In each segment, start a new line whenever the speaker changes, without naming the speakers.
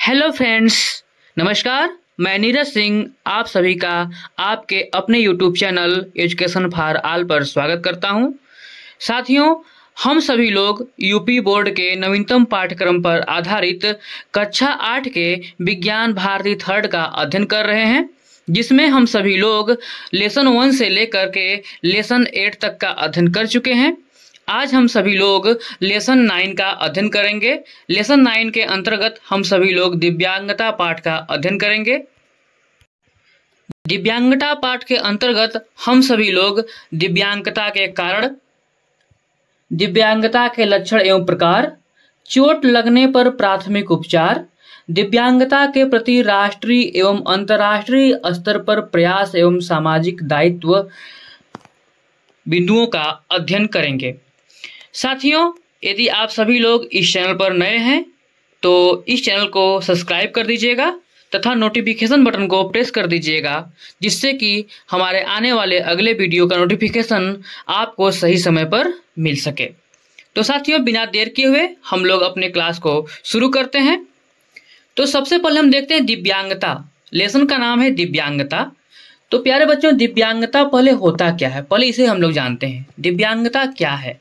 Hello friends, नमस्कार। मैं नीरज सिंह आप सभी का आपके अपने YouTube channel education for all पर स्वागत करता हूं। साथियों, हम सभी लोग यूपी बोर्ड के नवीनतम पाठ्यक्रम पर आधारित कक्षा 8 के विज्ञान भारती थर्ड का अध्ययन कर रहे हैं, जिसमें हम सभी लोग लेसन 1 से लेकर के लेसन 8 तक का अध्ययन कर चुके हैं। आज हम सभी लोग लेसन 9 का अध्ययन करेंगे। लेसन 9 के अंतर्गत हम सभी लोग दिव्यांगता पाठ का अध्ययन करेंगे। दिव्यांगता पाठ के अंतर्गत हम सभी लोग दिव्यांगता के कारण, दिव्यांगता के लक्षण एवं प्रकार, चोट लगने पर प्राथमिक उपचार, दिव्यांगता के प्रति राष्ट्रीय एवं अंतर्राष्ट्रीय स्तर पर प्रयास एवं सामाजिक दायित्व बिंदुओं का अध्ययन करेंगे। साथियों, यदि आप सभी लोग इस चैनल पर नए हैं तो इस चैनल को सब्सक्राइब कर दीजिएगा तथा नोटिफिकेशन बटन को प्रेस कर दीजिएगा, जिससे कि हमारे आने वाले अगले वीडियो का नोटिफिकेशन आपको सही समय पर मिल सके। तो साथियों, बिना देर किए हुए हम लोग अपने क्लास को शुरू करते हैं। तो सबसे पहले हम देखते हैं दिव्यांगता। लेसन का नाम है दिव्यांगता। तो प्यारे बच्चों, दिव्यांगता पहले होता क्या है, पहले इसे हम लोग जानते हैं। दिव्यांगता क्या है?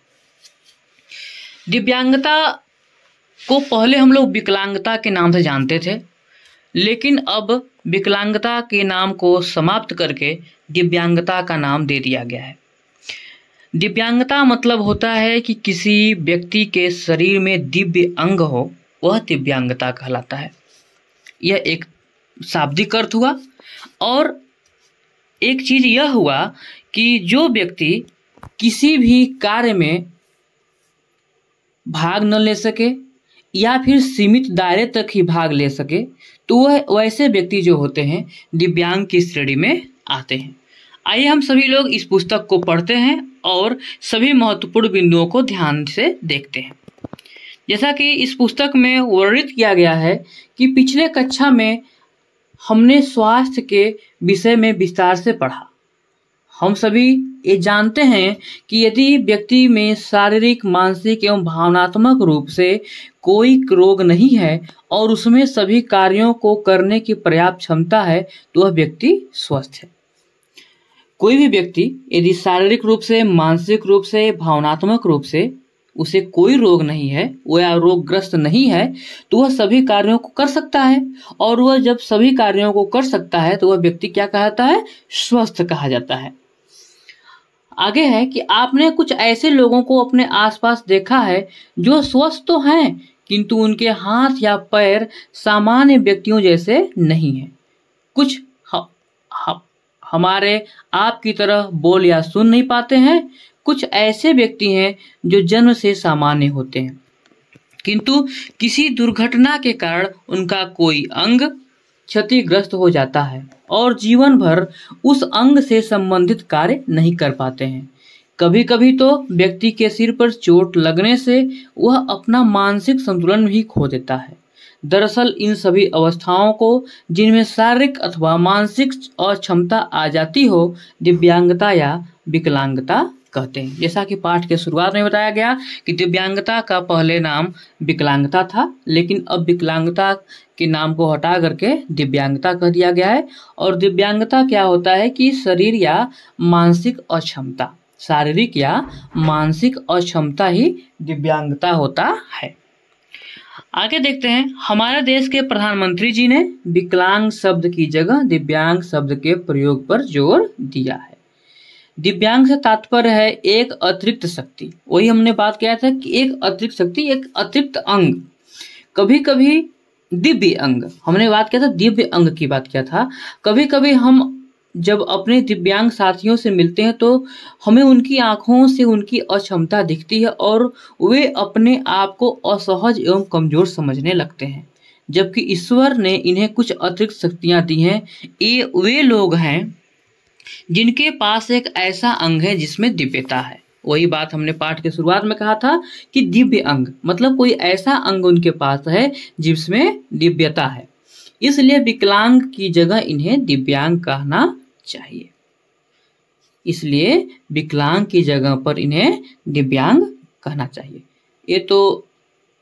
दिव्यांगता को पहले हम लोग विकलांगता के नाम से जानते थे, लेकिन अब विकलांगता के नाम को समाप्त करके दिव्यांगता का नाम दे दिया गया है। दिव्यांगता मतलब होता है कि किसी व्यक्ति के शरीर में दिव्य अंग हो, वह दिव्यांगता कहलाता है। यह एक शाब्दिक अर्थ हुआ। और एक चीज यह हुआ कि जो व्यक्ति किसी भी कार्य में भाग न ले सके या फिर सीमित दायरे तक ही भाग ले सके, तो वह वैसे व्यक्ति जो होते हैं दिव्यांग की श्रेणी में आते हैं। आइए हम सभी लोग इस पुस्तक को पढ़ते हैं और सभी महत्वपूर्ण बिंदुओं को ध्यान से देखते हैं। जैसा कि इस पुस्तक में वर्णित किया गया है कि पिछले कक्षा में हमने स्वास्थ्य के विषय में विस्तार से पढ़ा। हम सभी ये जानते हैं कि यदि व्यक्ति में शारीरिक, मानसिक एवं भावनात्मक रूप से कोई रोग नहीं है और उसमें सभी कार्यों को करने की पर्याप्त क्षमता है, तो वह व्यक्ति स्वस्थ है। कोई भी व्यक्ति यदि शारीरिक रूप से, मानसिक रूप से, भावनात्मक रूप से उसे कोई रोग नहीं है, वह रोगग्रस्त नहीं है, तो वह सभी कार्यों को कर सकता है। और वह जब सभी कार्यों को कर सकता है तो वह व्यक्ति क्या कहता है? स्वस्थ कहा जाता है। आगे है कि आपने कुछ ऐसे लोगों को अपने आसपास देखा है जो स्वस्थ तो हैं, किंतु उनके हाथ या पैर सामान्य व्यक्तियों जैसे नहीं हैं। कुछ हमारे आपकी तरह बोल या सुन नहीं पाते हैं। कुछ ऐसे व्यक्ति हैं जो जन्म से सामान्य होते हैं, किंतु किसी दुर्घटना के कारण उनका कोई अंग क्षतिग्रस्त हो जाता है और जीवन भर उस अंग से संबंधित कार्य नहीं कर पाते हैं। कभी कभी तो व्यक्ति के सिर पर चोट लगने से वह अपना मानसिक संतुलन भी खो देता है। दरअसल इन सभी अवस्थाओं को, जिनमें शारीरिक अथवा मानसिक अक्षमता आ जाती हो, दिव्यांगता या विकलांगता कहते हैं। जैसा कि पाठ के शुरुआत में बताया गया कि दिव्यांगता का पहले नाम विकलांगता था, लेकिन अब विकलांगता के नाम को हटा करके दिव्यांगता कह दिया गया है। और दिव्यांगता क्या होता है कि शरीर या मानसिक अक्षमता, शारीरिक या मानसिक अक्षमता ही दिव्यांगता होता है। आगे देखते हैं। हमारे देश के प्रधानमंत्री जी ने विकलांग शब्द की जगह दिव्यांग शब्द के प्रयोग पर जोर दिया है। दिव्यांग से तात्पर्य है एक अतिरिक्त शक्ति। वही हमने बात किया था कि एक अतिरिक्त शक्ति, एक अतिरिक्त अंग, कभी कभी दिव्य अंग। हमने बात किया था दिव्य अंग की बात किया था। कभी कभी हम जब अपने दिव्यांग साथियों से मिलते हैं तो हमें उनकी आंखों से उनकी अक्षमता दिखती है और वे अपने आप को असहज एवं कमजोर समझने लगते हैं, जबकि ईश्वर ने इन्हें कुछ अतिरिक्त शक्तियां दी हैं। ये वे लोग हैं जिनके पास एक ऐसा अंग है जिसमें दिव्यता है। वही बात हमने पाठ के शुरुआत में कहा था कि दिव्य अंग मतलब कोई ऐसा अंग उनके पास है जिसमें दिव्यता है। इसलिए विकलांग की जगह इन्हें दिव्यांग कहना चाहिए। इसलिए विकलांग की जगह पर इन्हें दिव्यांग कहना चाहिए। ये तो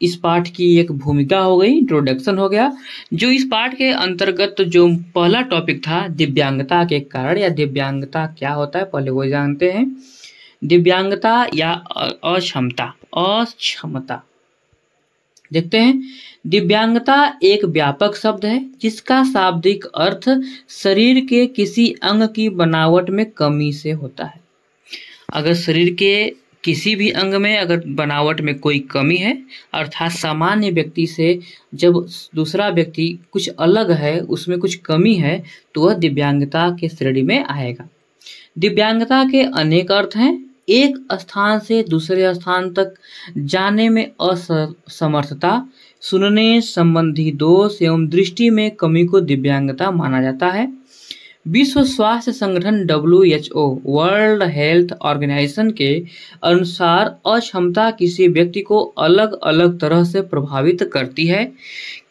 इस पाठ की एक भूमिका हो गई, इंट्रोडक्शन हो गया। जो इस पाठ के अंतर्गत जो पहला टॉपिक था दिव्यांगता के कारण या दिव्यांगता क्या होता है, पहले वो जानते हैं। दिव्यांगता या अक्षमता देखते हैं। दिव्यांगता एक व्यापक शब्द है जिसका शाब्दिक अर्थ शरीर के किसी अंग की बनावट में कमी से होता है। अगर शरीर के किसी भी अंग में अगर बनावट में कोई कमी है, अर्थात सामान्य व्यक्ति से जब दूसरा व्यक्ति कुछ अलग है, उसमें कुछ कमी है, तो वह दिव्यांगता के श्रेणी में आएगा। दिव्यांगता के अनेक अर्थ हैं। एक स्थान से दूसरे स्थान तक जाने में असमर्थता, सुनने संबंधी दोष एवं दृष्टि में कमी को दिव्यांगता माना जाता है। विश्व स्वास्थ्य संगठन WHO वर्ल्ड हेल्थ ऑर्गेनाइजेशन के अनुसार अक्षमता किसी व्यक्ति को अलग अलग तरह से प्रभावित करती है।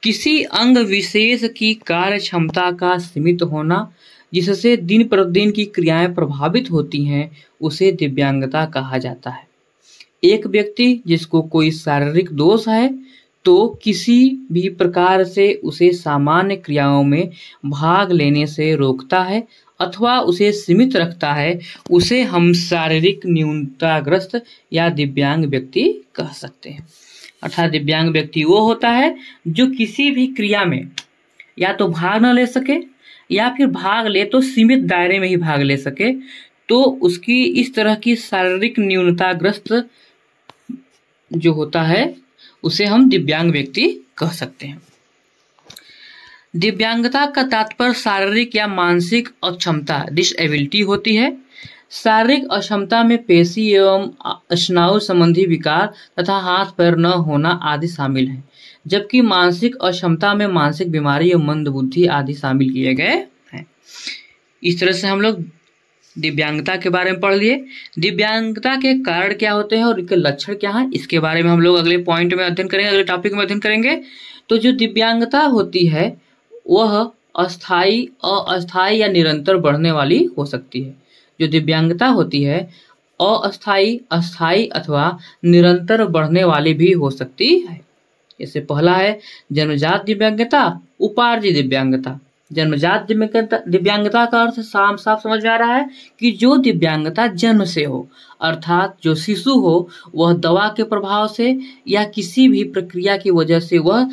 किसी अंग विशेष की कार्य क्षमता का सीमित होना, जिससे दिन प्रतिदिन की क्रियाएं प्रभावित होती हैं, उसे दिव्यांगता कहा जाता है। एक व्यक्ति जिसको कोई शारीरिक दोष है तो किसी भी प्रकार से उसे सामान्य क्रियाओं में भाग लेने से रोकता है अथवा उसे सीमित रखता है, उसे हम शारीरिक न्यूनताग्रस्त या दिव्यांग व्यक्ति कह सकते हैं। अर्थात दिव्यांग व्यक्ति वो होता है जो किसी भी क्रिया में या तो भाग न ले सके या फिर भाग ले तो सीमित दायरे में ही भाग ले सके, तो उसकी इस तरह की शारीरिक न्यूनताग्रस्त जो होता है उसे हम दिव्यांग व्यक्ति कह सकते हैं। दिव्यांगता का तात्पर्य शारीरिक या मानसिक अक्षमता डिसएबिलिटी होती है। शारीरिक अक्षमता में पेशी एवं स्नायु संबंधी विकार तथा हाथ पैर न होना आदि शामिल है, जबकि मानसिक अक्षमता में मानसिक बीमारी और मंदबुद्धि आदि शामिल किए गए हैं। इस तरह से हम लोग दिव्यांगता के बारे में पढ़ लिए। दिव्यांगता के कारण क्या होते हैं और इनके लक्षण क्या हैं, इसके बारे में हम लोग अगले पॉइंट में अध्ययन करेंगे, अगले टॉपिक में अध्ययन करेंगे। तो जो दिव्यांगता होती है वह अस्थायी, अस्थायी या निरंतर बढ़ने वाली हो सकती है। जो दिव्यांगता होती है अस्थायी, अस्थायी अथवा निरंतर बढ़ने वाली भी हो सकती है। जैसे पहला है जन्मजात दिव्यांगता, उपार्जित दिव्यांगता। जन्मजात दिव्यांगता का अर्थ साफ साफ समझ में आ रहा है कि जो दिव्यांगता जन्म से हो, अर्थात जो शिशु हो वह दवा के प्रभाव से या किसी भी प्रक्रिया की वजह से वह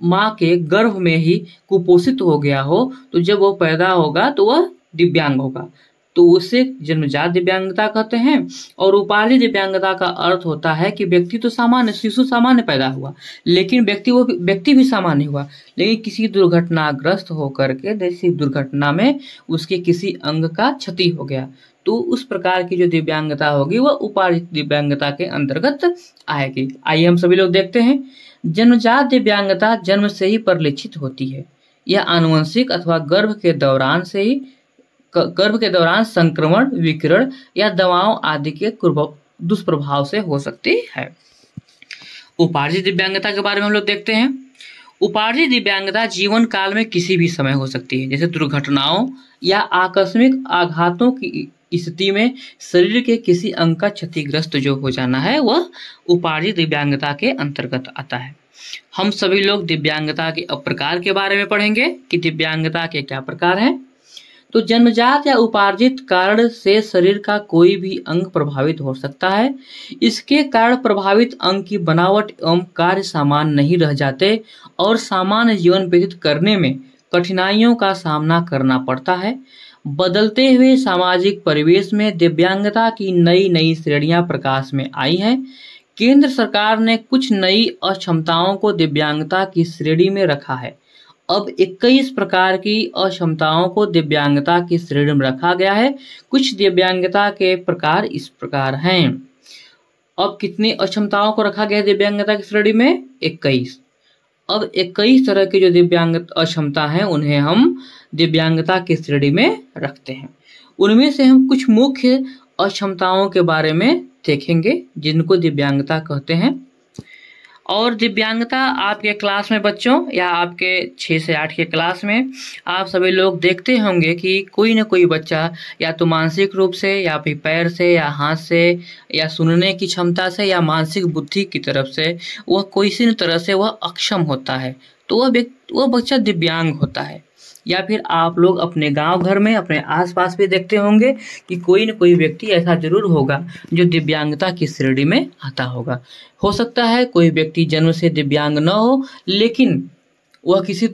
माँ के गर्भ में ही कुपोषित हो गया हो, तो जब वो पैदा होगा तो वह दिव्यांग होगा, तो उसे जन्मजात दिव्यांगता कहते हैं। और उपार्जित दिव्यांगता का अर्थ होता है कि व्यक्ति तो सामान्य, शिशु सामान्य पैदा हुआ, लेकिन व्यक्ति भी सामान्य हुआ, लेकिन किसी दुर्घटनाग्रस्त होकर के जैसी दुर्घटना में उसके किसी अंग का क्षति हो गया, तो उस प्रकार की जो दिव्यांगता होगी वह उपार्जित दिव्यांगता के अंतर्गत आएगी। आइए हम सभी लोग देखते हैं। जन्मजात दिव्यांगता जन्म से ही परिलक्षित होती है। यह आनुवंशिक अथवा गर्भ के दौरान संक्रमण, विकिरण या दवाओं आदि के दुष्प्रभाव से हो सकती है। उपार्जित दिव्यांगता के बारे में हम लोग देखते हैं। उपार्जित दिव्यांगता जीवन काल में किसी भी समय हो सकती है, जैसे दुर्घटनाओं या आकस्मिक आघातों की स्थिति में शरीर के किसी अंग का क्षतिग्रस्त जो हो जाना है वह उपार्जित दिव्यांगता के अंतर्गत आता है। हम सभी लोग दिव्यांगता के प्रकार के बारे में पढ़ेंगे कि दिव्यांगता के क्या प्रकार हैं। तो जन्मजात या उपार्जित कारण से शरीर का कोई भी अंग प्रभावित हो सकता है। इसके कारण प्रभावित अंग की बनावट एवं कार्य समान नहीं रह जाते और सामान्य जीवन व्यतीत करने में कठिनाइयों का सामना करना पड़ता है। बदलते हुए सामाजिक परिवेश में दिव्यांगता की नई नई श्रेणियां प्रकाश में आई हैं। केंद्र सरकार ने कुछ नई अक्षमताओं को दिव्यांगता की श्रेणी में रखा है। अब 21 प्रकार की अक्षमताओं को दिव्यांगता की श्रेणी में रखा गया है। कुछ दिव्यांगता के प्रकार इस प्रकार हैं। अब कितनी अक्षमताओं को रखा गया है दिव्यांगता की श्रेणी में? 21। अब 21 तरह की जो दिव्यांग अक्षमता हैं उन्हें हम दिव्यांगता की श्रेणी में रखते हैं। उनमें से हम कुछ मुख्य अक्षमताओं के बारे में देखेंगे जिनको दिव्यांगता कहते हैं। और दिव्यांगता आपके क्लास में बच्चों या आपके 6 से 8 के क्लास में आप सभी लोग देखते होंगे कि कोई न कोई बच्चा या तो मानसिक रूप से या फिर पैर से या हाथ से या सुनने की क्षमता से या मानसिक बुद्धि की तरफ से वह किसी तरह से वह अक्षम होता है, तो वह बच्चा दिव्यांग होता है। या फिर आप लोग अपने गांव घर में अपने आसपास भी देखते होंगे कि कोई न कोई व्यक्ति ऐसा जरूर होगा जो दिव्यांगता की श्रेणी में आता होगा। हो सकता है कोई व्यक्ति जन्म से दिव्यांग न हो, लेकिन वह किसी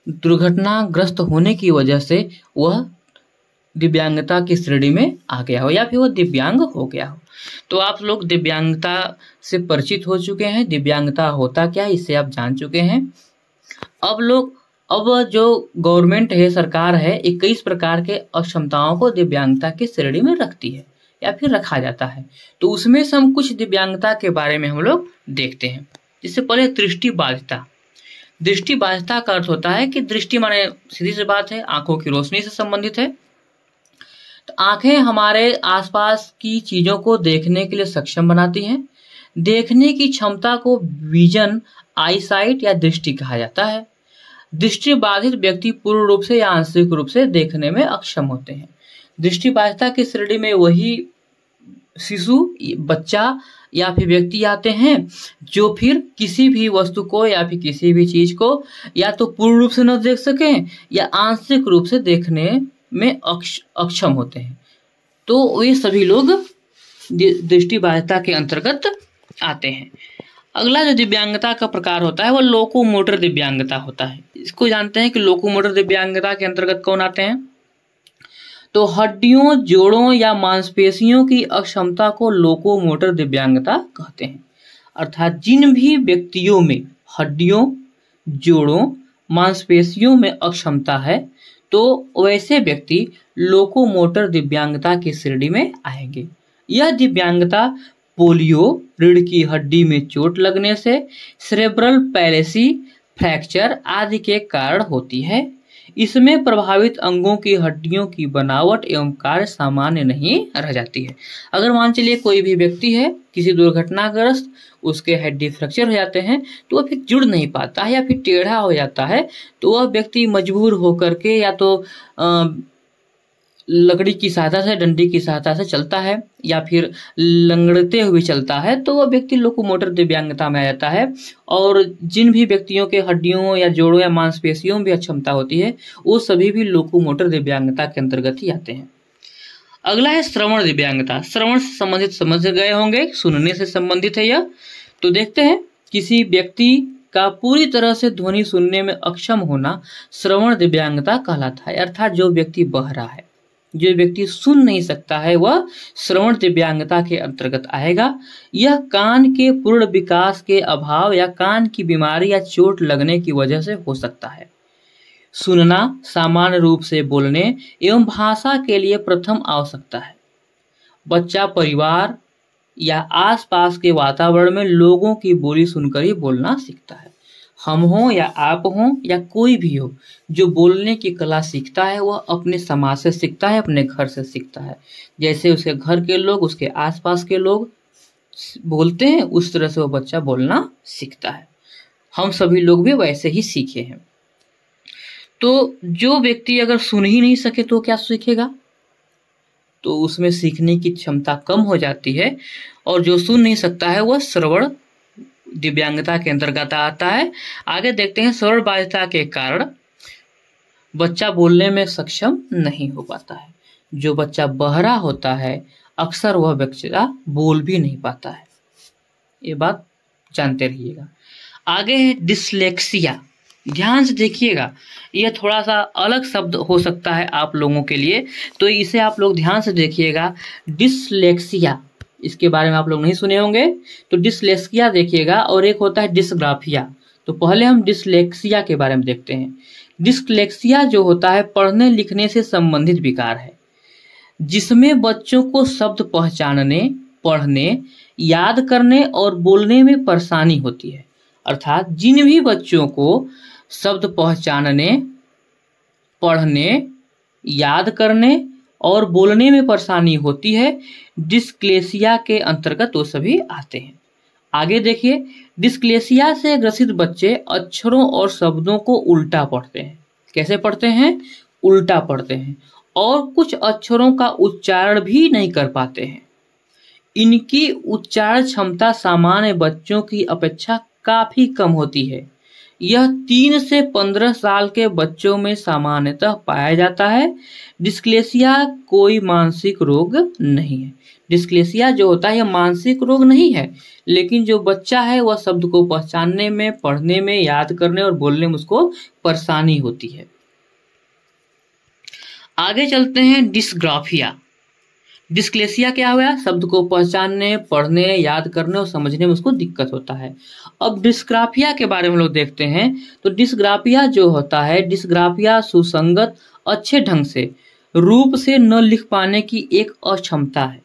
दुर्घटनाग्रस्त होने की वजह से वह दिव्यांगता की श्रेणी में आ गया हो या फिर वह दिव्यांग हो गया हो। तो आप लोग दिव्यांगता से परिचित हो चुके हैं, दिव्यांगता होता क्या है इसे आप जान चुके हैं। अब जो गवर्नमेंट है, सरकार है, 21 प्रकार के अक्षमताओं को दिव्यांगता की श्रेणी में रखती है या फिर रखा जाता है। तो उसमें से हम कुछ दिव्यांगता के बारे में हम लोग देखते हैं। इससे पहले दृष्टिबाधिता। दृष्टिबाधिता का अर्थ होता है कि दृष्टि माने सीधी सी बात है आंखों की रोशनी से संबंधित है। तो आंखें हमारे आसपास की चीजों को देखने के लिए सक्षम बनाती हैं। देखने की क्षमता को विजन, आईसाइट या दृष्टि कहा जाता है। दृष्टिबाधित व्यक्ति पूर्ण रूप से या आंशिक रूप से देखने में अक्षम होते हैं। दृष्टिबाधिता की श्रेणी में वही शिशु, बच्चा या फिर व्यक्ति आते हैं जो फिर किसी भी वस्तु को या फिर किसी भी चीज को या तो पूर्ण रूप से न देख सकें या आंशिक रूप से देखने में अक्षम होते हैं। तो ये सभी लोग दृष्टिबाधिता के अंतर्गत आते हैं। अगला जो दिव्यांगता का प्रकार होता है वो लोकोमोटर दिव्यांगता होता है। इसको जानते हैं कि लोकोमोटर दिव्यांगता के अंतर्गत कौन आते हैं। तो हड्डियों, जोड़ों या मांसपेशियों की अक्षमता को लोकोमोटर दिव्यांगता कहते हैं। अर्थात जिन भी व्यक्तियों में हड्डियों, जोड़ों, मांसपेशियों में अक्षमता है तो वैसे व्यक्ति लोकोमोटर दिव्यांगता की श्रेणी में आएंगे। यह दिव्यांगता पोलियो, रीढ़ की हड्डी में चोट लगने से, सेरेब्रल पैलेसी, फ्रैक्चर आदि के कारण होती है। इसमें प्रभावित अंगों की हड्डियों की बनावट एवं कार्य सामान्य नहीं रह जाती है। अगर मान चलिए कोई भी व्यक्ति है किसी दुर्घटनाग्रस्त, उसके हड्डी फ्रैक्चर हो जाते हैं तो वह फिर जुड़ नहीं पाता है या फिर टेढ़ा हो जाता है, तो वह व्यक्ति मजबूर होकर के या तो लकड़ी की सहायता से, डंडी की सहायता से चलता है या फिर लंगड़ते हुए चलता है, तो वह व्यक्ति लोकोमोटर दिव्यांगता में आ जाता है। और जिन भी व्यक्तियों के हड्डियों या जोड़ों या मांसपेशियों में भी अक्षमता होती है वो सभी भी लोकोमोटर दिव्यांगता के अंतर्गत ही आते हैं। अगला है श्रवण दिव्यांगता। श्रवण से संबंधित समझ गए होंगे, सुनने से संबंधित है यह। तो देखते हैं, किसी व्यक्ति का पूरी तरह से ध्वनि सुनने में अक्षम होना श्रवण दिव्यांगता कहलाता है। अर्थात जो व्यक्ति बहरा है, जो व्यक्ति सुन नहीं सकता है, वह श्रवण दिव्यांगता के अंतर्गत आएगा। यह कान के पूर्ण विकास के अभाव या कान की बीमारी या चोट लगने की वजह से हो सकता है। सुनना सामान्य रूप से बोलने एवं भाषा के लिए प्रथम आवश्यकता है। बच्चा परिवार या आसपास के वातावरण में लोगों की बोली सुनकर ही बोलना सीखता है। हम हों या आप हों या कोई भी हो, जो बोलने की कला सीखता है वह अपने समाज से सीखता है, अपने घर से सीखता है। जैसे उसके घर के लोग, उसके आसपास के लोग बोलते हैं, उस तरह से वह बच्चा बोलना सीखता है। हम सभी लोग भी वैसे ही सीखे हैं। तो जो व्यक्ति अगर सुन ही नहीं सके तो क्या सीखेगा? तो उसमें सीखने की क्षमता कम हो जाती है। और जो सुन नहीं सकता है वह श्रवण दिव्यांगता के अंतर्गत आता है। आगे देखते हैं, श्रवण बाधिता के कारण बच्चा बोलने में सक्षम नहीं हो पाता है। जो बच्चा बहरा होता है अक्सर वह बच्चा बोल भी नहीं पाता है। ये बात जानते रहिएगा। आगे है डिसलेक्सिया। ध्यान से देखिएगा, यह थोड़ा सा अलग शब्द हो सकता है आप लोगों के लिए, तो इसे आप लोग ध्यान से देखिएगा। डिसलेक्सिया, इसके बारे में आप लोग नहीं सुने होंगे। तो डिसलेक्सिया देखिएगा, और एक होता है डिस्ग्राफिया। तो पहले हम डिसलेक्सिया के बारे में देखते हैं। डिसलेक्सिया जो होता है पढ़ने लिखने से संबंधित विकार है, जिसमें बच्चों को शब्द पहचानने, पढ़ने, याद करने और बोलने में परेशानी होती है। अर्थात जिन भी बच्चों को शब्द पहचानने, पढ़ने, याद करने और बोलने में परेशानी होती है, डिसक्लेसिया के अंतर्गत वो सभी आते हैं। आगे देखिए, डिस्क्लेसिया से ग्रसित बच्चे अक्षरों और शब्दों को उल्टा पढ़ते हैं। कैसे पढ़ते हैं? उल्टा पढ़ते हैं, और कुछ अक्षरों का उच्चारण भी नहीं कर पाते हैं। इनकी उच्चारण क्षमता सामान्य बच्चों की अपेक्षा काफी कम होती है। यह 3 से 15 साल के बच्चों में सामान्यतः पाया जाता है। डिस्क्लेसिया कोई मानसिक रोग नहीं है। डिस्क्लेसिया जो होता है यह मानसिक रोग नहीं है, लेकिन जो बच्चा है वह शब्द को पहचानने में, पढ़ने में, याद करने और बोलने में उसको परेशानी होती है। आगे चलते हैं, डिस्ग्राफिया। डिस्क्लेसिया क्या हुआ? शब्द को पहचानने, पढ़ने, याद करने और समझने में उसको दिक्कत होता है। अब डिस्ग्राफिया के बारे में लोग देखते हैं, तो डिस्ग्राफिया जो होता है, डिस्ग्राफिया सुसंगत, अच्छे ढंग से रूप से न लिख पाने की एक अक्षमता है।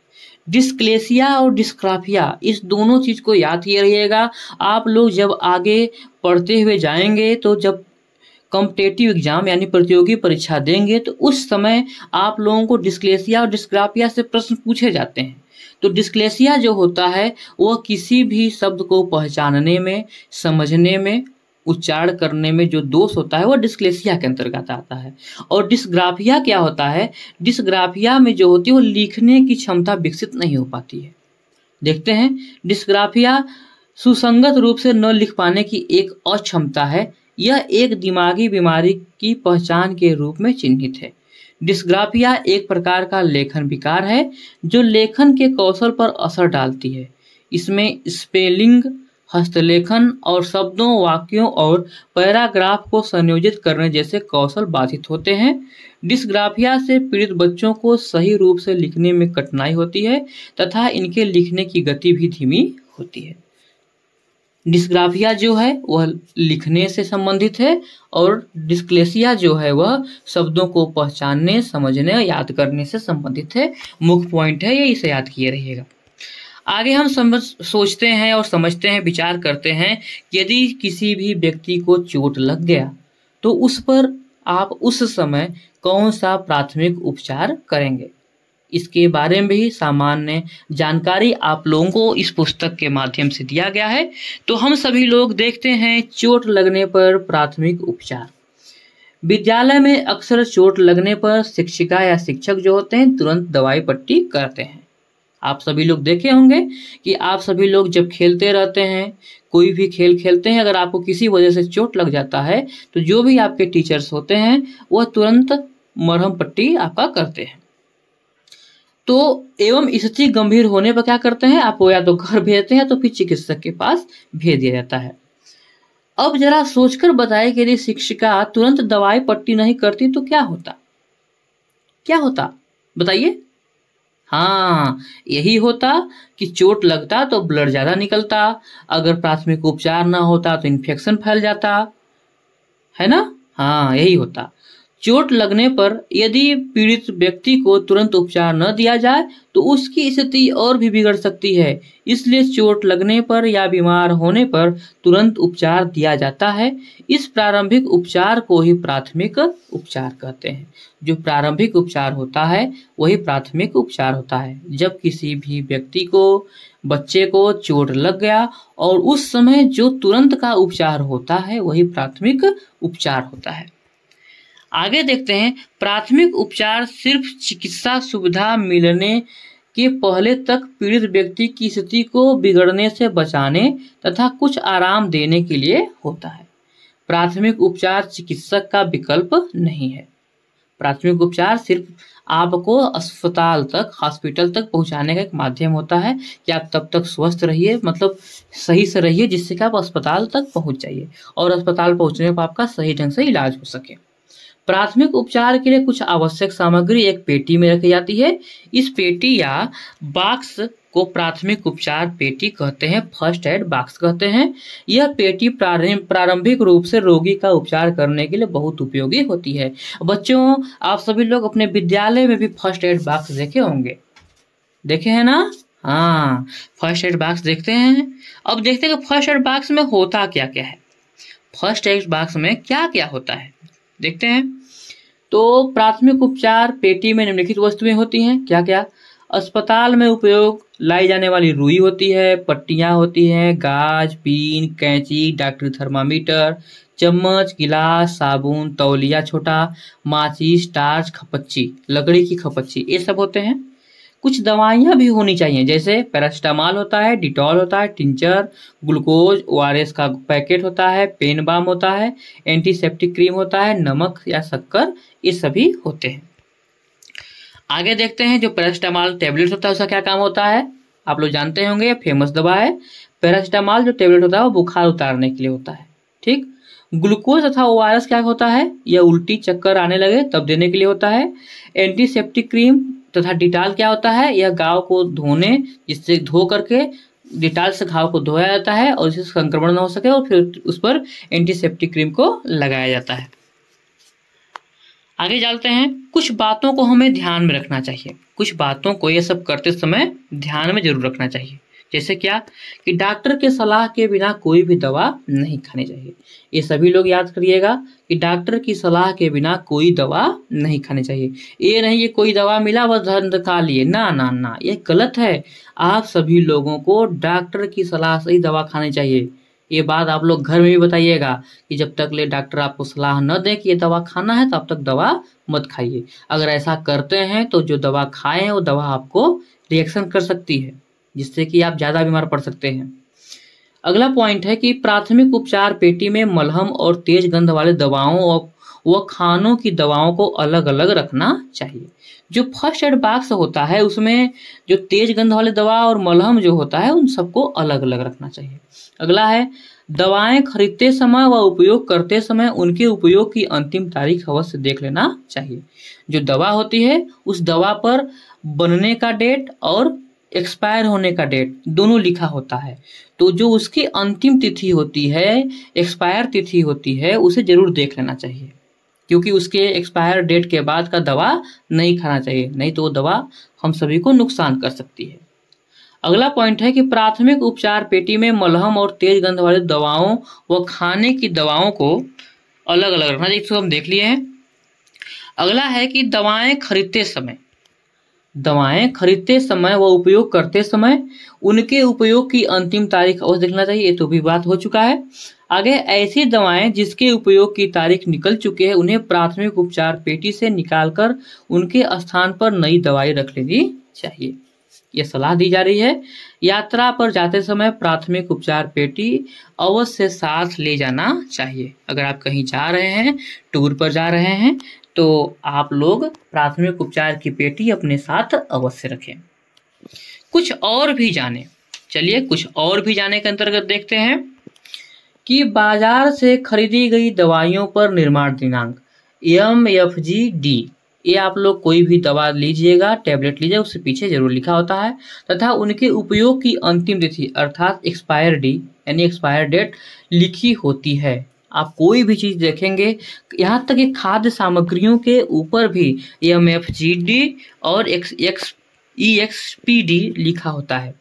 डिस्क्लेसिया और डिस्ग्राफिया, इस दोनों चीज को याद किए रहिएगा। आप लोग जब आगे पढ़ते हुए जाएंगे, तो जब कॉम्पिटेटिव एग्जाम यानी प्रतियोगी परीक्षा देंगे, तो उस समय आप लोगों को डिस्क्लेसिया और डिस्ग्राफिया से प्रश्न पूछे जाते हैं। तो डिस्क्लेसिया जो होता है वह किसी भी शब्द को पहचानने में, समझने में, उच्चारण करने में जो दोष होता है वह डिस्क्लेसिया के अंतर्गत आता है। और डिस्ग्राफिया क्या होता है? डिस्ग्राफिया में जो होती है वो लिखने की क्षमता विकसित नहीं हो पाती है। देखते हैं, डिस्ग्राफिया सुसंगत रूप से न लिख पाने की एक अक्षमता है। यह एक दिमागी बीमारी की पहचान के रूप में चिन्हित है। डिस्ग्राफिया एक प्रकार का लेखन विकार है जो लेखन के कौशल पर असर डालती है। इसमें स्पेलिंग, हस्तलेखन और शब्दों, वाक्यों और पैराग्राफ को संयोजित करने जैसे कौशल बाधित होते हैं। डिस्ग्राफिया से पीड़ित बच्चों को सही रूप से लिखने में कठिनाई होती है तथा इनके लिखने की गति भी धीमी होती है। डिस्ग्राफिया जो है वह लिखने से संबंधित है, और डिस्क्लेसिया जो है वह शब्दों को पहचानने, समझने, याद करने से संबंधित है। मुख्य पॉइंट है ये, इसे याद किए रहिएगा। आगे हम सोचते हैं और समझते हैं, विचार करते हैं, यदि किसी भी व्यक्ति को चोट लग गया तो उस पर आप उस समय कौन सा प्राथमिक उपचार करेंगे। इसके बारे में भी सामान्य जानकारी आप लोगों को इस पुस्तक के माध्यम से दिया गया है। तो हम सभी लोग देखते हैं, चोट लगने पर प्राथमिक उपचार। विद्यालय में अक्सर चोट लगने पर शिक्षिका या शिक्षक जो होते हैं तुरंत दवाई पट्टी करते हैं। आप सभी लोग देखे होंगे कि आप सभी लोग जब खेलते रहते हैं, कोई भी खेल खेलते हैं, अगर आपको किसी वजह से चोट लग जाता है तो जो भी आपके टीचर्स होते हैं वह तुरंत मरहम पट्टी आपका करते हैं। तो एवं स्थिति गंभीर होने पर क्या करते हैं, आपको या तो घर भेजते हैं तो फिर चिकित्सक के पास भेज दिया जाता है। अब जरा सोचकर बताइए कि यदि शिक्षिका तुरंत दवाई पट्टी नहीं करती तो क्या होता? क्या होता बताइए? हाँ, यही होता कि चोट लगता तो ब्लड ज्यादा निकलता, अगर प्राथमिक उपचार ना होता तो इन्फेक्शन फैल जाता, है ना? हाँ, यही होता। चोट लगने पर यदि पीड़ित व्यक्ति को तुरंत उपचार न दिया जाए तो उसकी स्थिति और भी बिगड़ सकती है। इसलिए चोट लगने पर या बीमार होने पर तुरंत उपचार दिया जाता है। इस प्रारंभिक उपचार को ही प्राथमिक उपचार कहते हैं। जो प्रारंभिक उपचार होता है वही प्राथमिक उपचार होता है। जब किसी भी व्यक्ति को, बच्चे को चोट लग गया और उस समय जो तुरंत का उपचार होता है वही प्राथमिक उपचार होता है। आगे देखते हैं, प्राथमिक उपचार सिर्फ चिकित्सा सुविधा मिलने के पहले तक पीड़ित व्यक्ति की स्थिति को बिगड़ने से बचाने तथा कुछ आराम देने के लिए होता है। प्राथमिक उपचार चिकित्सक का विकल्प नहीं है। प्राथमिक उपचार सिर्फ आपको अस्पताल तक, हॉस्पिटल तक पहुंचाने का एक माध्यम होता है कि आप तब तक स्वस्थ रहिए, मतलब सही से रहिए, जिससे कि आप अस्पताल तक पहुंच जाइए और अस्पताल पहुंचने पर आपका सही ढंग से इलाज हो सके। प्राथमिक उपचार के लिए कुछ आवश्यक सामग्री एक पेटी में रखी जाती है। इस पेटी या बॉक्स को प्राथमिक उपचार पेटी कहते हैं, फर्स्ट एड बॉक्स कहते हैं। यह पेटी प्रारंभिक रूप से रोगी का उपचार करने के लिए बहुत उपयोगी होती है। बच्चों, आप सभी लोग अपने विद्यालय में भी फर्स्ट एड बॉक्स देखे होंगे, देखे हैं ना? हाँ, फर्स्ट एड बॉक्स देखते हैं। अब देखते हैं कि फर्स्ट एड बॉक्स में होता क्या क्या है। फर्स्ट एड बॉक्स में क्या क्या होता है देखते हैं। तो प्राथमिक उपचार पेटी में निम्नलिखित वस्तुएं होती हैं। क्या क्या? अस्पताल में उपयोग लाई जाने वाली रुई होती है, पट्टियाँ होती हैं, गाज, पिन, कैंची, डॉक्टरी थर्मामीटर, चम्मच, गिलास, साबुन, तौलिया छोटा, माचिस, टार्च, खपच्ची, लकड़ी की खपच्ची, ये सब होते हैं। कुछ दवाइयाँ भी होनी चाहिए, जैसे पैरासीटामॉल होता है, डिटॉल होता है, टिंचर, ग्लूकोज, ओआरएस का पैकेट होता है, पेन बाम होता है, एंटीसेप्टिक क्रीम होता है, नमक या शक्कर, ये सभी होते हैं। आगे देखते हैं, जो पैरासीटामॉल टेबलेट होता है उसका क्या काम होता है, आप लोग जानते होंगे, फेमस दवा है। पैरासीटामॉल जो टेबलेट होता है वो बुखार उतारने के लिए होता है, ठीक। ग्लूकोज तथा ओआरएस क्या होता है, यह उल्टी चक्कर आने लगे तब देने के लिए होता है। एंटीसेप्टिक क्रीम तथा डिटॉल क्या होता है, यह घाव को धोने, जिससे धो करके डिटॉल से घाव को धोया जाता है और इससे संक्रमण न हो सके, और फिर उस पर एंटीसेप्टिक क्रीम को लगाया जाता है। आगे चलते हैं, कुछ बातों को हमें ध्यान में रखना चाहिए, कुछ बातों को ये सब करते समय ध्यान में जरूर रखना चाहिए। जैसे क्या कि डॉक्टर के सलाह के बिना कोई भी दवा नहीं खानी चाहिए। ये सभी लोग याद करिएगा कि डॉक्टर की सलाह के बिना कोई दवा नहीं खानी चाहिए। ये नहीं कि कोई दवा मिला बस धंध खा लिए, ना ना ना, ये गलत है। आप सभी लोगों को डॉक्टर की सलाह से ही दवा खानी चाहिए। ये बात आप लोग घर में भी बताइएगा कि जब तक ले डॉक्टर आपको सलाह न दे कि ये दवा खाना है तब तक दवा मत खाइए। अगर ऐसा करते हैं तो जो दवा खाए हैं वो दवा आपको रिएक्शन कर सकती है, जिससे कि आप ज़्यादा बीमार पड़ सकते हैं। अगला पॉइंट है कि प्राथमिक उपचार पेटी में मलहम और तेज गंध वाले दवाओं व खानों की दवाओं को अलग अलग रखना चाहिए। जो फर्स्ट एड बॉक्स होता है उसमें जो तेज गंध वाले दवा और मलहम जो होता है उन सबको अलग अलग रखना चाहिए। अगला है, दवाएं खरीदते समय व उपयोग करते समय उनके उपयोग की अंतिम तारीख अवश्य देख लेना चाहिए। जो दवा होती है उस दवा पर बनने का डेट और एक्सपायर होने का डेट दोनों लिखा होता है, तो जो उसकी अंतिम तिथि होती है, एक्सपायर तिथि होती है, उसे जरूर देख लेना चाहिए, क्योंकि उसके एक्सपायर डेट के बाद का दवा नहीं खाना चाहिए, नहीं तो वो दवा हम सभी को नुकसान कर सकती है। अगला पॉइंट है कि प्राथमिक उपचार पेटी में मलहम और तेज गंध वाली दवाओं व खाने की दवाओं को अलग अलग रखना चाहिए, इसको हम देख लिए हैं। अगला है कि दवाएं खरीदते समय व उपयोग करते समय उनके उपयोग की अंतिम तारीख अवश्य देखना चाहिए, ये तो भी बात हो चुका है। आगे, ऐसी दवाएं जिसके उपयोग की तारीख निकल चुकी है उन्हें प्राथमिक उपचार पेटी से निकालकर उनके स्थान पर नई दवाई रख लेनी चाहिए, यह सलाह दी जा रही है। यात्रा पर जाते समय प्राथमिक उपचार पेटी अवश्य साथ ले जाना चाहिए। अगर आप कहीं जा रहे हैं, टूर पर जा रहे हैं, तो आप लोग प्राथमिक उपचार की पेटी अपने साथ अवश्य रखें। कुछ और भी जाने, चलिए कुछ और भी जाने के अंतर्गत देखते हैं कि बाजार से खरीदी गई दवाइयों पर निर्माण दिनांक MFGD, ये आप लोग कोई भी दवा लीजिएगा, टैबलेट लीजिए, उससे पीछे जरूर लिखा होता है, तथा उनके उपयोग की अंतिम तिथि अर्थात एक्सपायर डी यानी एक्सपायर डेट लिखी होती है। आप कोई भी चीज़ देखेंगे, यहाँ तक कि खाद्य सामग्रियों के ऊपर भी MFGD और EXPD लिखा होता है।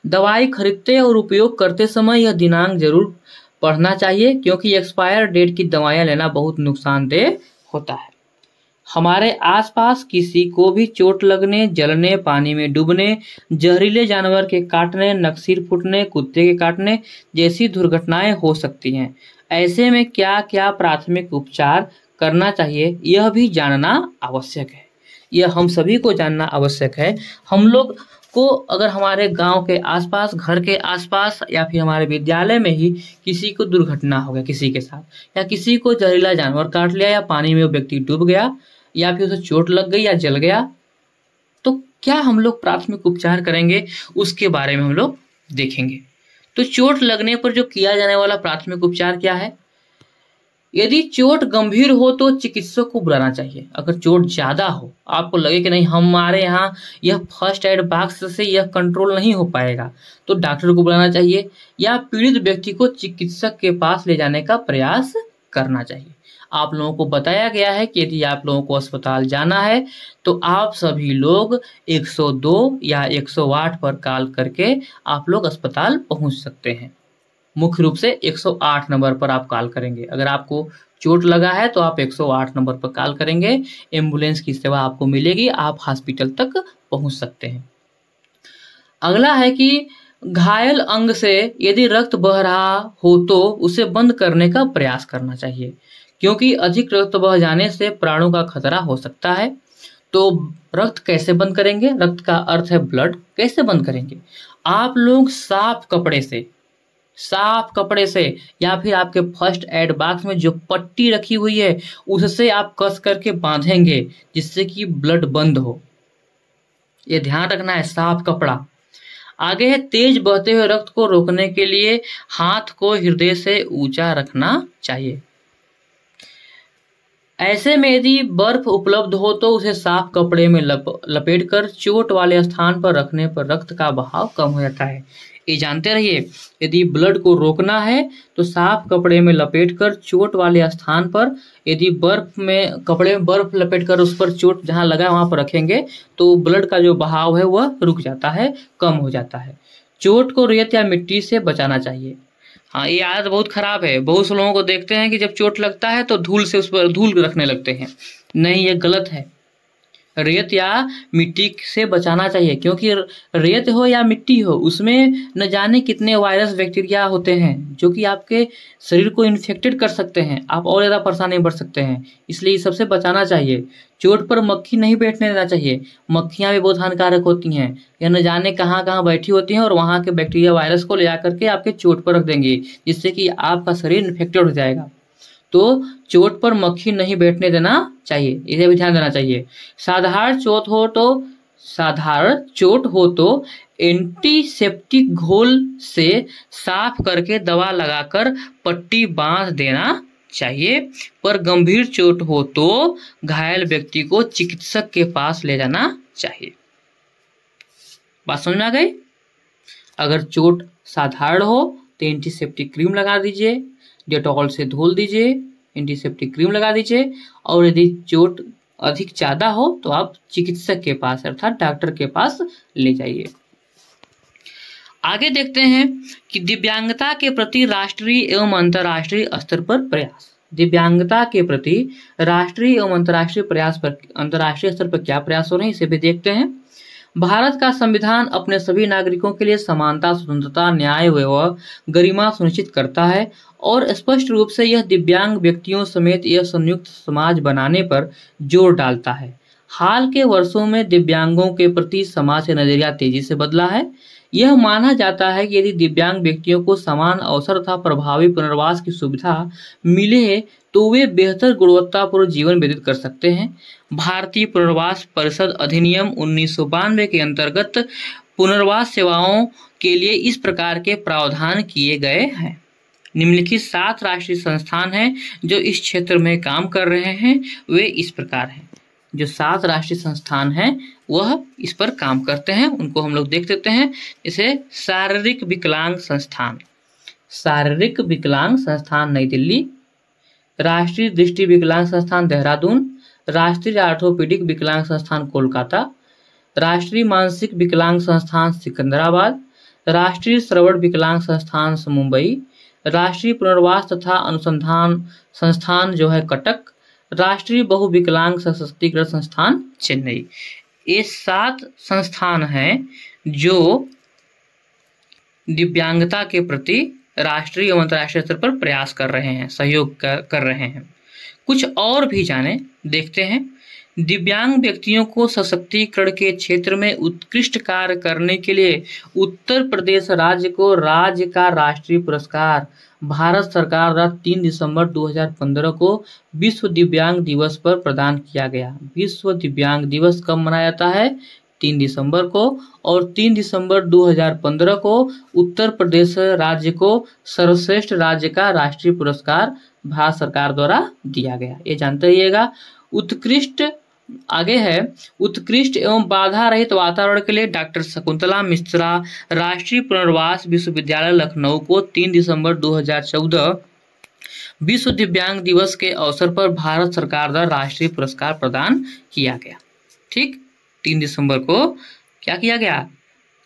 दवाई खरीदते और उपयोग करते समय यह दिनांक जरूर पढ़ना चाहिए, क्योंकि एक्सपायर डेट की दवाइयाँ लेना बहुत नुकसानदेह होता है। हमारे आसपास किसी को भी चोट लगने, जलने, पानी में डूबने, जहरीले जानवर के काटने, नक्सीर फूटने, कुत्ते के काटने जैसी दुर्घटनाएं हो सकती हैं। ऐसे में क्या क्या प्राथमिक उपचार करना चाहिए यह भी जानना आवश्यक है, यह हम सभी को जानना आवश्यक है। हम लोग को अगर हमारे गांव के आसपास, घर के आसपास या फिर हमारे विद्यालय में ही किसी को दुर्घटना हो गया किसी के साथ, या किसी को जहरीला जानवर काट लिया, या पानी में वो व्यक्ति डूब गया, या फिर उसे चोट लग गई या जल गया, तो क्या हम लोग प्राथमिक उपचार करेंगे उसके बारे में हम लोग देखेंगे। तो चोट लगने पर जो किया जाने वाला प्राथमिक उपचार क्या है? यदि चोट गंभीर हो तो चिकित्सक को बुलाना चाहिए। अगर चोट ज़्यादा हो, आपको लगे कि नहीं हमारे यहाँ यह फर्स्ट एड बॉक्स से यह कंट्रोल नहीं हो पाएगा, तो डॉक्टर को बुलाना चाहिए, या पीड़ित व्यक्ति को चिकित्सक के पास ले जाने का प्रयास करना चाहिए। आप लोगों को बताया गया है कि यदि आप लोगों को अस्पताल जाना है तो आप सभी लोग 102 या 108 पर कॉल करके आप लोग अस्पताल पहुंच सकते हैं। मुख्य रूप से 108 नंबर पर आप कॉल करेंगे। अगर आपको चोट लगा है तो आप 108 नंबर पर कॉल करेंगे, एम्बुलेंस की सेवा आपको मिलेगी, आप हॉस्पिटल तक पहुंच सकते हैं। अगला है कि घायल अंग से यदि रक्त बह रहा हो तो उसे बंद करने का प्रयास करना चाहिए, क्योंकि अधिक रक्त बह जाने से प्राणों का खतरा हो सकता है। तो रक्त कैसे बंद करेंगे? रक्त का अर्थ है ब्लड। कैसे बंद करेंगे? आप लोग साफ कपड़े से या फिर आपके फर्स्ट एड बॉक्स में जो पट्टी रखी हुई है उससे आप कस करके बांधेंगे, जिससे कि ब्लड बंद हो। ये ध्यान रखना है, साफ कपड़ा। आगे है तेज बहते हुए रक्त को रोकने के लिए हाथ को हृदय से ऊंचा रखना चाहिए। ऐसे में यदि बर्फ उपलब्ध हो तो उसे साफ कपड़े में लपेटकर चोट वाले स्थान पर रखने पर रक्त का बहाव कम हो जाता है। ये जानते रहिए, यदि ब्लड को रोकना है तो साफ कपड़े में लपेटकर चोट वाले स्थान पर, यदि कपड़े में बर्फ लपेटकर उस पर चोट जहां लगा है वहां पर रखेंगे तो ब्लड का जो बहाव है वह रुक जाता है, कम हो जाता है। चोट को रेत या मिट्टी से बचाना चाहिए। हाँ, ये आदत बहुत खराब है। बहुत से लोगों को देखते हैं कि जब चोट लगता है तो धूल से उस पर धूल रखने लगते हैं। नहीं, ये गलत है। रेत या मिट्टी से बचाना चाहिए, क्योंकि रेत हो या मिट्टी हो उसमें न जाने कितने वायरस बैक्टीरिया होते हैं जो कि आपके शरीर को इन्फेक्टेड कर सकते हैं। आप और ज़्यादा परेशानी बढ़ सकते हैं, इसलिए सबसे बचाना चाहिए। चोट पर मक्खी नहीं बैठने देना चाहिए। मक्खियाँ भी बहुत हानिकारक होती हैं। यह न जाने कहाँ कहाँ बैठी होती हैं और वहाँ के बैक्टीरिया वायरस को ले जा करके आपके चोट पर रख देंगे, जिससे कि आपका शरीर इन्फेक्टेड हो जाएगा। तो चोट पर मक्खी नहीं बैठने देना चाहिए, इसे भी ध्यान देना चाहिए। साधारण चोट हो तो एंटीसेप्टिक घोल से साफ करके दवा लगाकर पट्टी बांध देना चाहिए। पर गंभीर चोट हो तो घायल व्यक्ति को चिकित्सक के पास ले जाना चाहिए। बात समझ में आ गई? अगर चोट साधारण हो तो एंटीसेप्टिक क्रीम लगा दीजिए, डेटॉल से धुल दीजिए, एंटीसेप्टिक क्रीम लगा दीजिए। और यदि चोट अधिक ज़्यादा हो तो आप चिकित्सक के पास अर्थात डॉक्टर के पास ले जाइए। आगे देखते हैं कि दिव्यांगता के प्रति राष्ट्रीय एवं अंतर्राष्ट्रीय स्तर पर प्रयास। दिव्यांगता के प्रति राष्ट्रीय एवं अंतर्राष्ट्रीय स्तर पर क्या प्रयास हो रहे हैं, इसे भी देखते हैं। भारत का संविधान अपने सभी नागरिकों के लिए समानता, स्वतंत्रता, न्याय व गरिमा सुनिश्चित करता है और स्पष्ट रूप से यह दिव्यांग व्यक्तियों समेत यह संयुक्त समाज बनाने पर जोर डालता है। हाल के वर्षों में दिव्यांगों के प्रति समाज का नजरिया तेजी से बदला है। यह माना जाता है कि यदि दिव्यांग व्यक्तियों को समान अवसर तथा प्रभावी पुनर्वास की सुविधा मिले तो वे बेहतर गुणवत्तापूर्ण जीवन व्यतीत कर सकते हैं। भारतीय पुनर्वास परिषद अधिनियम 1992 के अंतर्गत पुनर्वास सेवाओं के लिए इस प्रकार के प्रावधान किए गए हैं। निम्नलिखित 7 राष्ट्रीय संस्थान हैं जो इस क्षेत्र में काम कर रहे हैं। वे इस प्रकार हैं। जो 7 राष्ट्रीय संस्थान हैं वह इस पर काम करते हैं, उनको हम लोग देख लेते हैं। जैसे शारीरिक विकलांग संस्थान नई दिल्ली, राष्ट्रीय दृष्टि विकलांग संस्थान देहरादून, राष्ट्रीय आर्थोपेडिक विकलांग संस्थान कोलकाता, राष्ट्रीय मानसिक विकलांग संस्थान सिकंदराबाद, राष्ट्रीय श्रवण विकलांग संस्थान मुंबई, राष्ट्रीय पुनर्वास तथा अनुसंधान संस्थान जो है कटक, राष्ट्रीय बहुविकलांग सशक्तिकरण संस्थान चेन्नई। ये 7 संस्थान हैं जो दिव्यांगता के प्रति राष्ट्रीय एवं अंतर्राष्ट्रीय स्तर पर प्रयास कर रहे हैं, सहयोग कर रहे हैं। कुछ और भी जाने देखते हैं। दिव्यांग व्यक्तियों को सशक्तिकरण के क्षेत्र में उत्कृष्ट कार्य करने के लिए उत्तर प्रदेश राज्य को राज्य का राष्ट्रीय पुरस्कार भारत सरकार द्वारा 3 दिसंबर 2015 को विश्व दिव्यांग दिवस पर प्रदान किया गया। विश्व दिव्यांग दिवस कब मनाया जाता है? 3 दिसंबर को। और 3 दिसंबर 2015 को उत्तर प्रदेश राज्य को सर्वश्रेष्ठ राज्य का राष्ट्रीय पुरस्कार भारत सरकार द्वारा दिया गया, ये जानते रहिएगा। उत्कृष्ट एवं बाधा रहित वातावरण के लिए डॉक्टर शकुंतला मिश्रा राष्ट्रीय पुनर्वास विश्वविद्यालय लखनऊ को 3 दिसंबर 2014 विश्व दिव्यांग दिवस के अवसर पर भारत सरकार द्वारा राष्ट्रीय पुरस्कार प्रदान किया गया। ठीक, 3 दिसंबर को क्या किया गया?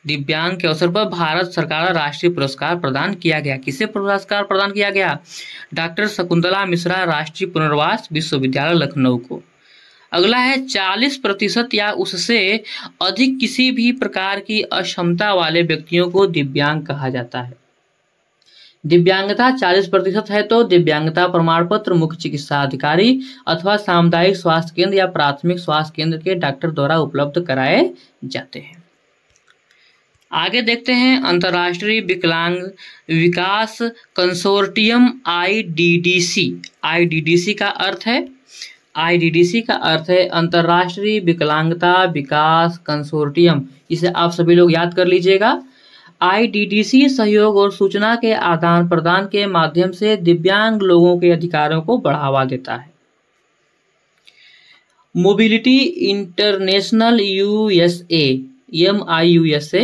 दिव्यांग के अवसर पर भारत सरकार द्वारा राष्ट्रीय पुरस्कार प्रदान किया गया। किसे पुरस्कार प्रदान किया गया? डॉक्टर शकुंतला मिश्रा राष्ट्रीय पुनर्वास विश्वविद्यालय लखनऊ को। अगला है 40% या उससे अधिक किसी भी प्रकार की अक्षमता वाले व्यक्तियों को दिव्यांग कहा जाता है। दिव्यांगता 40% है तो दिव्यांगता प्रमाण पत्र मुख्य चिकित्सा अधिकारी अथवा सामुदायिक स्वास्थ्य केंद्र या प्राथमिक स्वास्थ्य केंद्र के डॉक्टर द्वारा उपलब्ध कराए जाते हैं। आगे देखते हैं अंतर्राष्ट्रीय विकलांग विकास कंसोर्टियम IDDC। IDDC का अर्थ है अंतर्राष्ट्रीय विकलांगता विकास कंसोर्टियम। इसे आप सभी लोग याद कर लीजिएगा। IDDC सहयोग और सूचना के आदान प्रदान के माध्यम से दिव्यांग लोगों के अधिकारों को बढ़ावा देता है। मोबिलिटी इंटरनेशनल USA MIUSA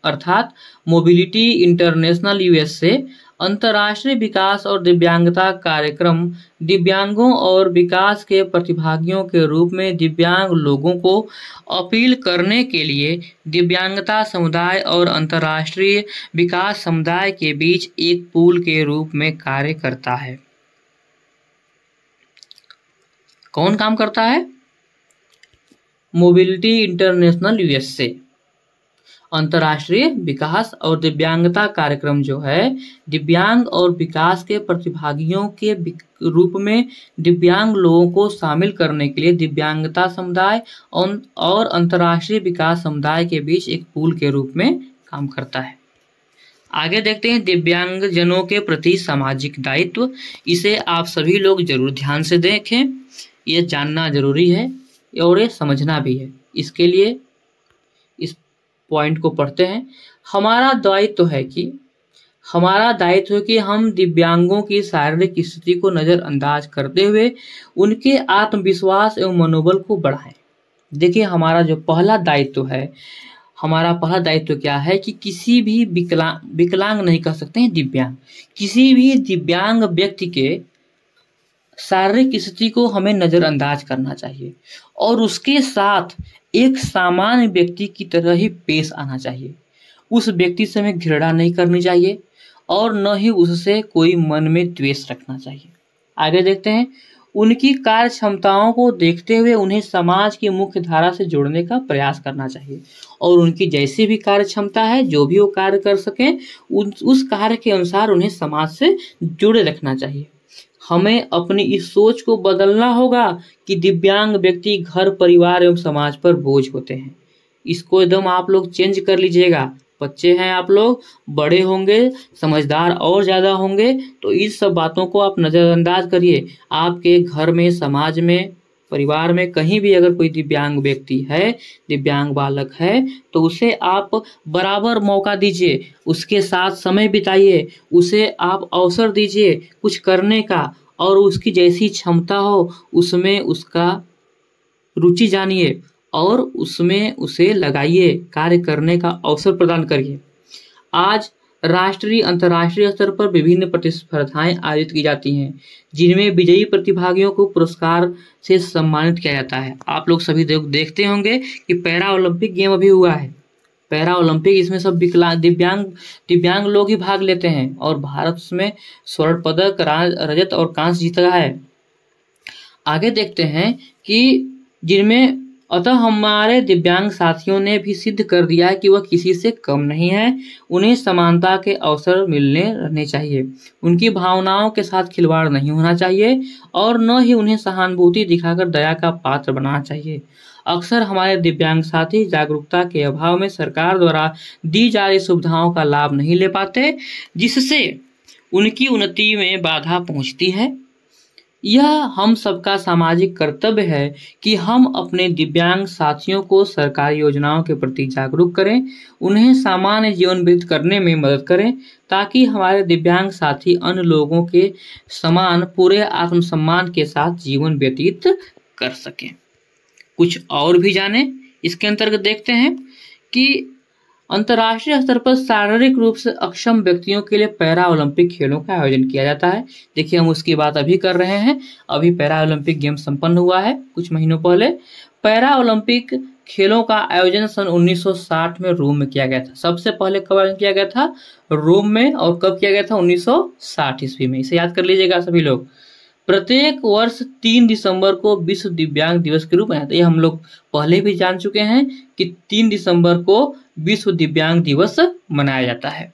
अर्थात मोबिलिटी इंटरनेशनल USA अंतर्राष्ट्रीय विकास और दिव्यांगता कार्यक्रम दिव्यांगों और विकास के प्रतिभागियों के रूप में दिव्यांग लोगों को अपील करने के लिए दिव्यांगता समुदाय और अंतर्राष्ट्रीय विकास समुदाय के बीच एक पुल के रूप में कार्य करता है। कौन काम करता है? मोबिलिटी इंटरनेशनल USA अंतर्राष्ट्रीय विकास और दिव्यांगता कार्यक्रम जो है दिव्यांग और विकास के प्रतिभागियों के रूप में दिव्यांग लोगों को शामिल करने के लिए दिव्यांगता समुदाय और अंतर्राष्ट्रीय विकास समुदाय के बीच एक पुल के रूप में काम करता है। आगे देखते हैं दिव्यांगजनों के प्रति सामाजिक दायित्व। इसे आप सभी लोग जरूर ध्यान से देखें, ये जानना जरूरी है और ये समझना भी है। इसके लिए इस पॉइंट को पढ़ते हैं। हमारा दायित्व है कि हम दिव्यांगों की शारीरिक स्थिति को नज़रअंदाज करते हुए उनके आत्मविश्वास एवं मनोबल को बढ़ाएं। देखिए हमारा जो पहला दायित्व क्या है कि किसी भी विकलांग नहीं कह सकते हैं, दिव्यांग, किसी भी दिव्यांग व्यक्ति के शारीरिक स्थिति को हमें नज़रअंदाज करना चाहिए और उसके साथ एक सामान्य व्यक्ति की तरह ही पेश आना चाहिए। उस व्यक्ति से हमें घृणा नहीं करनी चाहिए और न ही उससे कोई मन में द्वेष रखना चाहिए। आगे देखते हैं। उनकी कार्य क्षमताओं को देखते हुए उन्हें समाज की मुख्य धारा से जोड़ने का प्रयास करना चाहिए और उनकी जैसी भी कार्य क्षमता है, जो भी वो कार्य कर सकें, उस कार्य के अनुसार उन्हें समाज से जुड़े रखना चाहिए। हमें अपनी इस सोच को बदलना होगा कि दिव्यांग व्यक्ति घर, परिवार एवं समाज पर बोझ होते हैं। इसको एकदम आप लोग चेंज कर लीजिएगा। बच्चे हैं आप लोग, बड़े होंगे, समझदार और ज़्यादा होंगे, तो इस सब बातों को आप नज़रअंदाज करिए। आपके घर में, समाज में, परिवार में कहीं भी अगर कोई दिव्यांग व्यक्ति है, दिव्यांग बालक है, तो उसे आप बराबर मौका दीजिए, उसके साथ समय बिताइए, उसे आप अवसर दीजिए कुछ करने का और उसकी जैसी क्षमता हो उसमें उसका रुचि जानिए और उसमें उसे लगाइए, कार्य करने का अवसर प्रदान करिए। आज राष्ट्रीय अंतर्राष्ट्रीय स्तर पर विभिन्न प्रतिस्पर्धाएं आयोजित की जाती हैं जिनमें विजयी प्रतिभागियों को पुरस्कार से सम्मानित किया जाता है। आप लोग सभी देखते होंगे कि पैरा ओलंपिक गेम अभी हुआ है। पैरा ओलंपिक, इसमें सब दिव्यांग लोग ही भाग लेते हैं और भारत उसमें स्वर्ण पदक, रजत और कांस्य जीता है। आगे देखते हैं कि जिनमें अतः हमारे दिव्यांग साथियों ने भी सिद्ध कर दिया है कि वह किसी से कम नहीं है। उन्हें समानता के अवसर रहने चाहिए। उनकी भावनाओं के साथ खिलवाड़ नहीं होना चाहिए और न ही उन्हें सहानुभूति दिखाकर दया का पात्र बनाना चाहिए। अक्सर हमारे दिव्यांग साथी जागरूकता के अभाव में सरकार द्वारा दी जा रही सुविधाओं का लाभ नहीं ले पाते, जिससे उनकी उन्नति में बाधा पहुंचती है। यह हम सबका सामाजिक कर्तव्य है कि हम अपने दिव्यांग साथियों को सरकारी योजनाओं के प्रति जागरूक करें, उन्हें सामान्य जीवन व्यतीत करने में मदद करें ताकि हमारे दिव्यांग साथी अन्य लोगों के समान पूरे आत्मसम्मान के साथ जीवन व्यतीत कर सकें। कुछ और भी जानें। इसके अंतर्गत देखते हैं कि अंतर्राष्ट्रीय स्तर पर शारीरिक रूप से अक्षम व्यक्तियों के लिए पैरा ओलंपिक खेलों का आयोजन किया जाता है। देखिए हम उसकी बात अभी कर रहे हैं। अभी पैरा ओलंपिक गेम संपन्न हुआ है कुछ महीनों पहले। पैरा ओलंपिक खेलों का आयोजन सन 1960 में रोम में किया गया था। सबसे पहले कब आयोजन किया गया था? रोम में। और कब किया गया था? 1960 ईस्वी में। इसे याद कर लीजिएगा सभी लोग। प्रत्येक वर्ष 3 दिसंबर को विश्व दिव्यांग दिवस के रूप में आता है। ये हम लोग पहले भी जान चुके हैं कि 3 दिसंबर को विश्व दिव्यांग दिवस मनाया जाता है।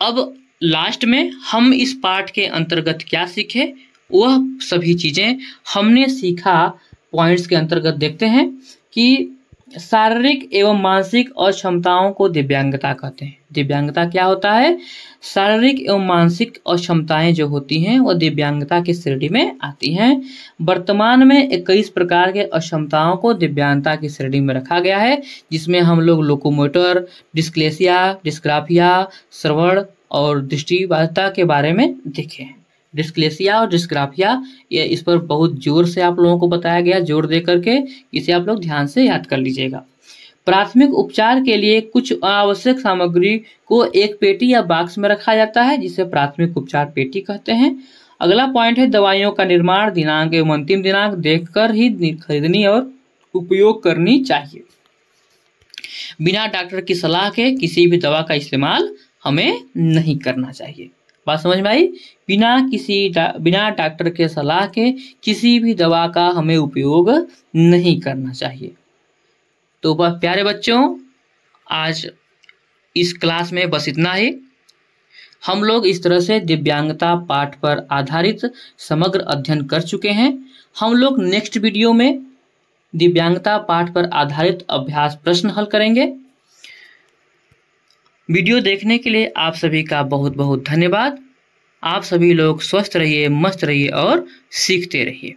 अब लास्ट में हम इस पाठ के अंतर्गत क्या सीखे, वह सभी चीजें हमने सीखा पॉइंट्स के अंतर्गत देखते हैं कि शारीरिक एवं मानसिक अक्षमताओं को दिव्यांगता कहते हैं। दिव्यांगता क्या होता है? शारीरिक एवं मानसिक अक्षमताएं जो होती हैं वह दिव्यांगता की श्रेणी में आती हैं। वर्तमान में 21 प्रकार के अक्षमताओं को दिव्यांगता की श्रेणी में रखा गया है, जिसमें हम लोग लोकोमोटर, डिस्क्लेसिया, डिस्ग्राफिया, श्रवण और दृष्टिबाधिता के बारे में देखे हैं। डिस्क्लेसिया और डिस्ग्राफिया, ये इस पर बहुत जोर से आप लोगों को बताया गया, जोर दे करके इसे आप लोग ध्यान से याद कर लीजिएगा। प्राथमिक उपचार के लिए कुछ आवश्यक सामग्री को एक पेटी या बॉक्स में रखा जाता है, जिसे प्राथमिक उपचार पेटी कहते हैं। अगला पॉइंट है दवाइयों का निर्माण दिनांक एवं अंतिम दिनांक देखकर ही खरीदनी और उपयोग करनी चाहिए। बिना डॉक्टर की सलाह के किसी भी दवा का इस्तेमाल हमें नहीं करना चाहिए। बात समझ में आई? बिना डॉक्टर के सलाह के किसी भी दवा का हमें उपयोग नहीं करना चाहिए। तो बस प्यारे बच्चों, आज इस क्लास में बस इतना ही। हम लोग इस तरह से दिव्यांगता पाठ पर आधारित समग्र अध्ययन कर चुके हैं। हम लोग नेक्स्ट वीडियो में दिव्यांगता पाठ पर आधारित अभ्यास प्रश्न हल करेंगे। वीडियो देखने के लिए आप सभी का बहुत बहुत धन्यवाद। आप सभी लोग स्वस्थ रहिए, मस्त रहिए और सीखते रहिए।